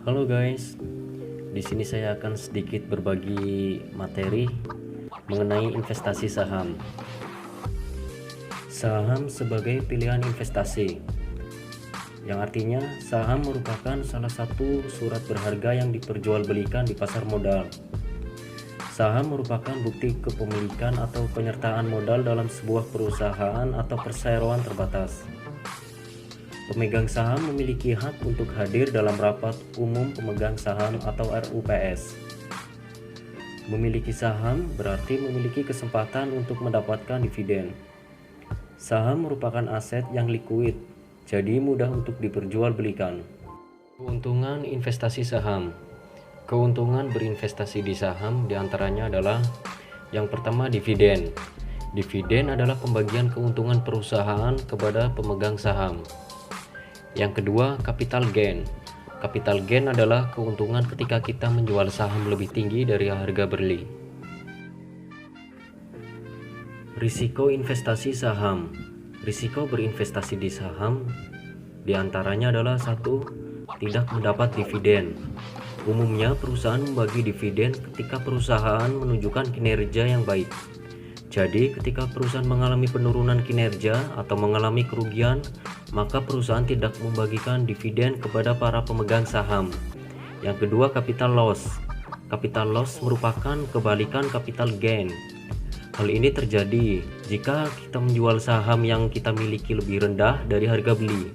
Halo guys, di sini saya akan sedikit berbagi materi mengenai investasi saham. Saham sebagai pilihan investasi, yang artinya saham merupakan salah satu surat berharga yang diperjualbelikan di pasar modal. Saham merupakan bukti kepemilikan atau penyertaan modal dalam sebuah perusahaan atau perseroan terbatas. Pemegang saham memiliki hak untuk hadir dalam rapat umum pemegang saham atau RUPS. Memiliki saham berarti memiliki kesempatan untuk mendapatkan dividen. Saham merupakan aset yang likuid, jadi mudah untuk diperjualbelikan. Keuntungan investasi saham. Keuntungan berinvestasi di saham diantaranya adalah yang pertama, dividen. Dividen adalah pembagian keuntungan perusahaan kepada pemegang saham. Yang kedua, capital gain. Capital gain adalah keuntungan ketika kita menjual saham lebih tinggi dari harga beli. Risiko investasi saham. Risiko berinvestasi di saham diantaranya adalah satu, tidak mendapat dividen. Umumnya perusahaan membagi dividen ketika perusahaan menunjukkan kinerja yang baik. Jadi ketika perusahaan mengalami penurunan kinerja atau mengalami kerugian, maka perusahaan tidak membagikan dividen kepada para pemegang saham. Yang kedua, capital loss. Capital loss merupakan kebalikan capital gain. Hal ini terjadi jika kita menjual saham yang kita miliki lebih rendah dari harga beli.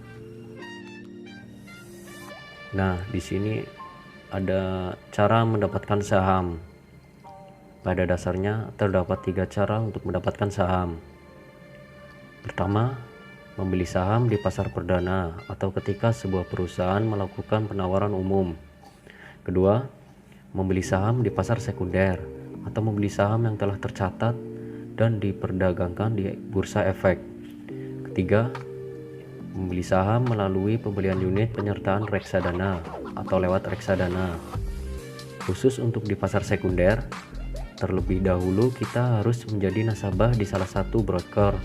Nah, di sini ada cara mendapatkan saham. Pada dasarnya terdapat 3 cara untuk mendapatkan saham. Pertama, membeli saham di pasar perdana atau ketika sebuah perusahaan melakukan penawaran umum. Kedua, membeli saham di pasar sekunder atau membeli saham yang telah tercatat dan diperdagangkan di bursa efek. Ketiga, membeli saham melalui pembelian unit penyertaan reksadana atau lewat reksadana. Khusus untuk di pasar sekunder, terlebih dahulu kita harus menjadi nasabah di salah satu broker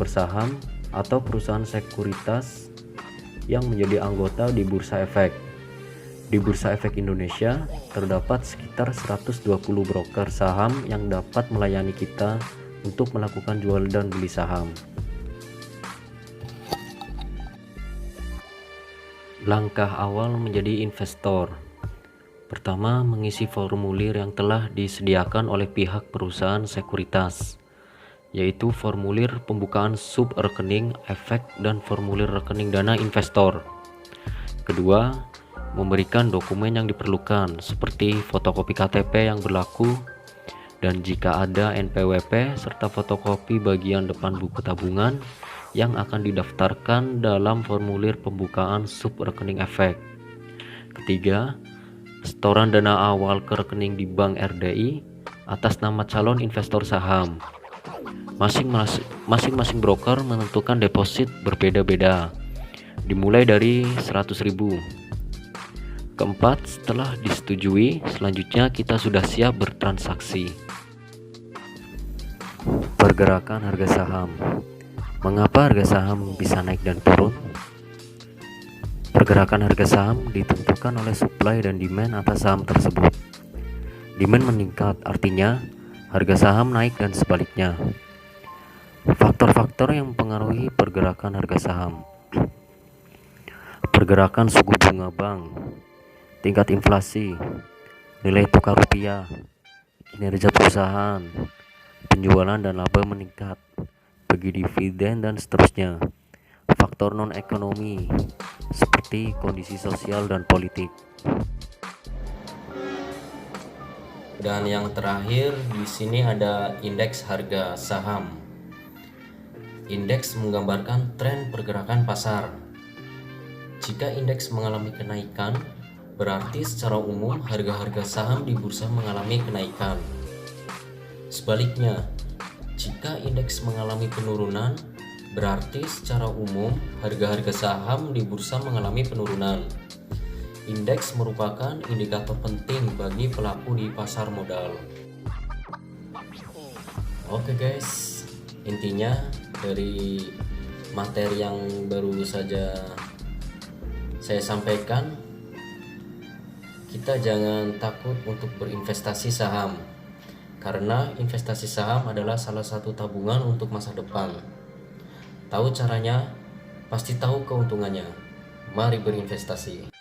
saham atau perusahaan sekuritas yang menjadi anggota di Bursa Efek. Di Bursa Efek Indonesia terdapat sekitar 120 broker saham yang dapat melayani kita untuk melakukan jual dan beli saham. Langkah awal menjadi investor. Pertama, mengisi formulir yang telah disediakan oleh pihak perusahaan sekuritas, yaitu formulir pembukaan sub rekening efek dan formulir rekening dana investor. Kedua, memberikan dokumen yang diperlukan seperti fotokopi KTP yang berlaku dan jika ada NPWP serta fotokopi bagian depan buku tabungan yang akan didaftarkan dalam formulir pembukaan sub rekening efek. Ketiga, setoran dana awal ke rekening di Bank RDI atas nama calon investor saham. Masing-masing broker menentukan deposit berbeda-beda, dimulai dari 100.000. Keempat, setelah disetujui, selanjutnya kita sudah siap bertransaksi. Pergerakan harga saham. Mengapa harga saham bisa naik dan turun? Pergerakan harga saham ditentukan oleh supply dan demand atas saham tersebut. Demand meningkat, artinya harga saham naik dan sebaliknya. Faktor-faktor yang mempengaruhi pergerakan harga saham. Pergerakan suku bunga bank, tingkat inflasi, nilai tukar rupiah, kinerja perusahaan, penjualan dan laba meningkat, bagi dividen dan seterusnya. Faktor non-ekonomi seperti kondisi sosial dan politik. Dan yang terakhir di sini ada indeks harga saham. Indeks menggambarkan tren pergerakan pasar. Jika indeks mengalami kenaikan, berarti secara umum harga-harga saham di bursa mengalami kenaikan. Sebaliknya, jika indeks mengalami penurunan, berarti secara umum harga-harga saham di bursa mengalami penurunan. Indeks merupakan indikator penting bagi pelaku di pasar modal. Oke guys, intinya dari materi yang baru saja saya sampaikan, kita jangan takut untuk berinvestasi saham, karena investasi saham adalah salah satu tabungan untuk masa depan. Tahu caranya, pasti tahu keuntungannya. Mari berinvestasi.